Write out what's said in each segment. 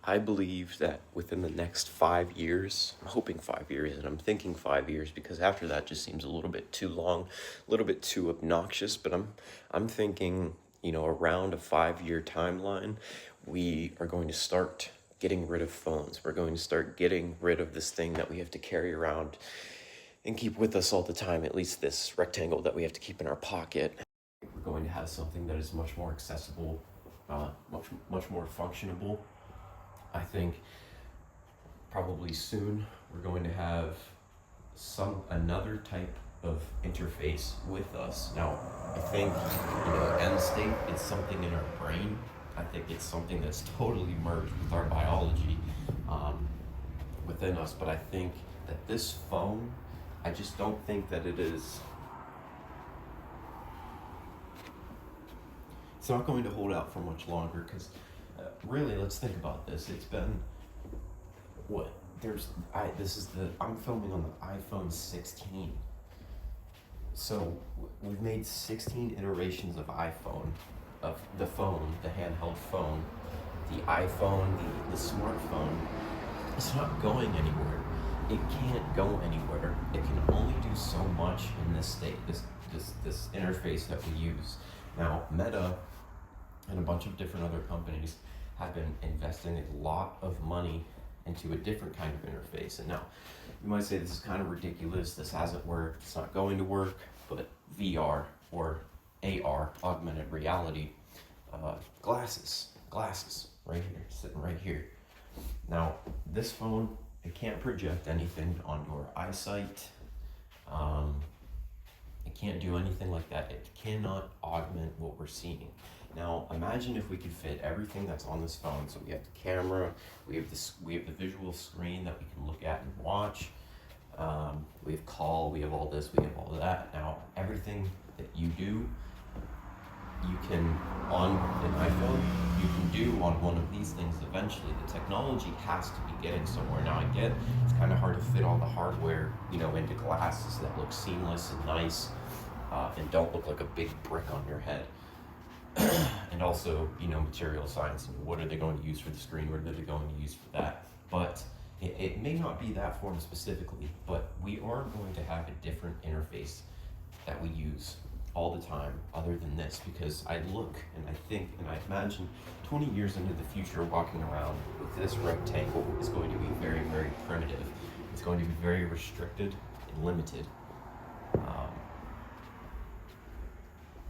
I believe that within the next 5 years, I'm hoping 5 years, and I'm thinking 5 years because after that just seems a little bit too long, a little bit too obnoxious. But I'm thinking, around a 5 year timeline, we are going to start getting rid of phones. We're going to start getting rid of this thing that we have to carry around and keep with us all the time, at least this rectangle that we have to keep in our pocket. We're going to have something that is much more accessible, much more functionable. I think probably soon we're going to have another type of interface with us. Now, I think, end state, it's something in our brain. I think it's something that's totally merged with our biology within us. But I think that this phone, I just don't think that it is. It's not going to hold out for much longer because really, let's think about this. It's been what? I'm filming on the iPhone 16. So we've made 16 iterations of iPhone, of the phone, the handheld phone, the iPhone, the smartphone. It's not going anywhere. It can't go anywhere. It can only do so much in this state, this interface that we use. Now, Meta and a bunch of different other companies have been investing a lot of money into a different kind of interface. And now, you might say this is kind of ridiculous, this hasn't worked, it's not going to work, but VR or AR, augmented reality, glasses, right here, sitting right here. Now, this phone, it can't project anything on your eyesight. It can't do anything like that. It cannot augment what we're seeing. Now, imagine if we could fit everything that's on this phone. So we have the camera, we have the visual screen that we can look at and watch. We have call, we have all this, we have all that. Now, everything that you do, you can, on an iPhone, you can do on one of these things eventually. The technology has to be getting somewhere. Now, I get it's kind of hard to fit all the hardware, into glasses that look seamless and nice, and don't look like a big brick on your head. And also, material science. What are they going to use for the screen? What are they going to use for that? But it may not be that form specifically, but we are going to have a different interface that we use all the time other than this, because I look and I think and I imagine 20 years into the future walking around with this rectangle is going to be very, very primitive. It's going to be very restricted and limited.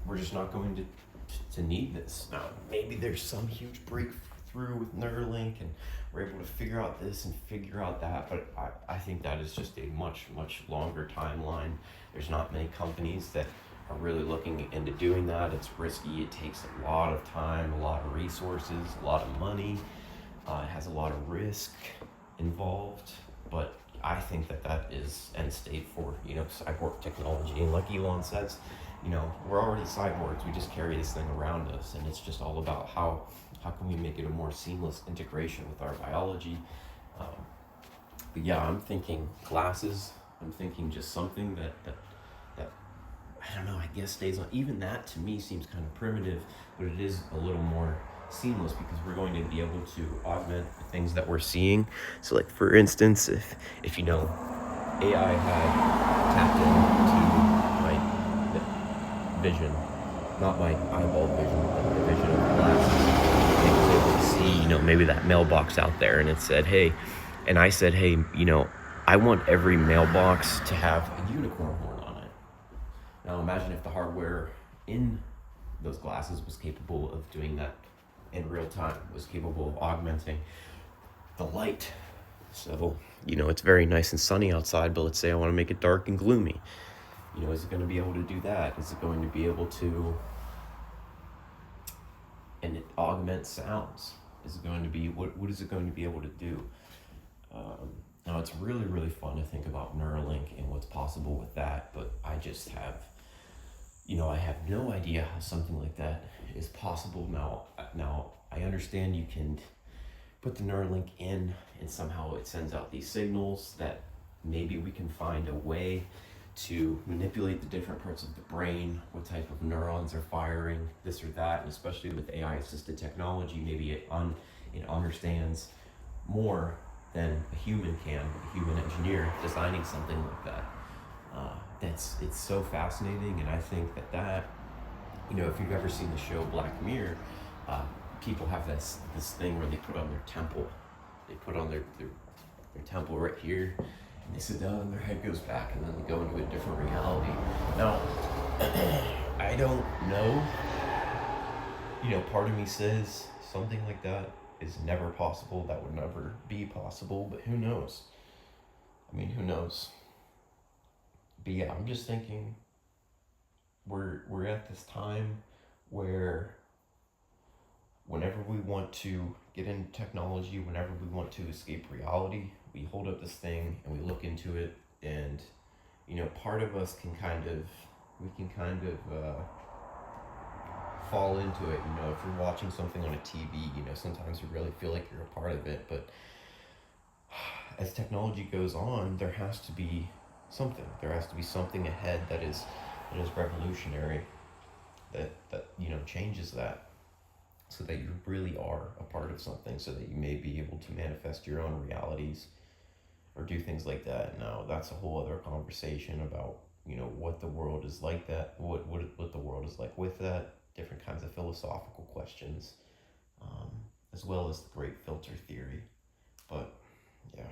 We're just not going to need this. Now, maybe there's some huge breakthrough with Neuralink and we're able to figure out this and figure out that, but I think that is just a much, much longer timeline. There's not many companies that are really looking into doing that. It's risky. It takes a lot of time, a lot of resources, a lot of money. It has a lot of risk involved, but I think that is end state for, cyborg technology. And like Elon says, we're already cyborgs. We just carry this thing around us, and it's just all about how can we make it a more seamless integration with our biology. But yeah, I'm thinking glasses. I'm thinking just something that I don't know. I guess stays on. Even that to me seems kind of primitive, but it is a little more seamless because we're going to be able to augment the things that we're seeing. So, like for instance, if AI had tapped into my vision, not my eyeball vision, but the vision of the glasses, and was able to see, maybe that mailbox out there, and it said, hey, and I said, hey, I want every mailbox to have a unicorn horn on it. Now imagine if the hardware in those glasses was capable of doing that in real time, was capable of augmenting the light. So, it's very nice and sunny outside, but let's say I want to make it dark and gloomy. Is it going to be able to do that? Is it going to be able to, and it augments sounds? Is it going to be, what is it going to be able to do? Now it's really, really fun to think about Neuralink and what's possible with that, but I just have, I have no idea how something like that is possible. Now I understand you can put the Neuralink in and somehow it sends out these signals that maybe we can find a way to manipulate the different parts of the brain, what type of neurons are firing, this or that, and especially with AI-assisted technology, maybe it understands more than a human can, a human engineer designing something like that. It's so fascinating, and I think that if you've ever seen the show Black Mirror, uh, people have this thing where they put on their temple, they put on their temple right here, and they sit down and their head goes back, and then they go into a different reality. Now, I don't know. Part of me says something like that is never possible. That would never be possible. But who knows? I mean, who knows? But yeah, I'm just thinking we're at this time where whenever we want to get into technology, whenever we want to escape reality, we hold up this thing and we look into it, and part of us can kind of fall into it. If you're watching something on a TV, sometimes you really feel like you're a part of it. But as technology goes on, there has to be something. There has to be something ahead that is revolutionary, that changes that, so that you really are a part of something, so that you may be able to manifest your own realities or do things like that. Now, that's a whole other conversation about what the world is like, that what the world is like with that, different kinds of philosophical questions, as well as the great filter theory. But yeah.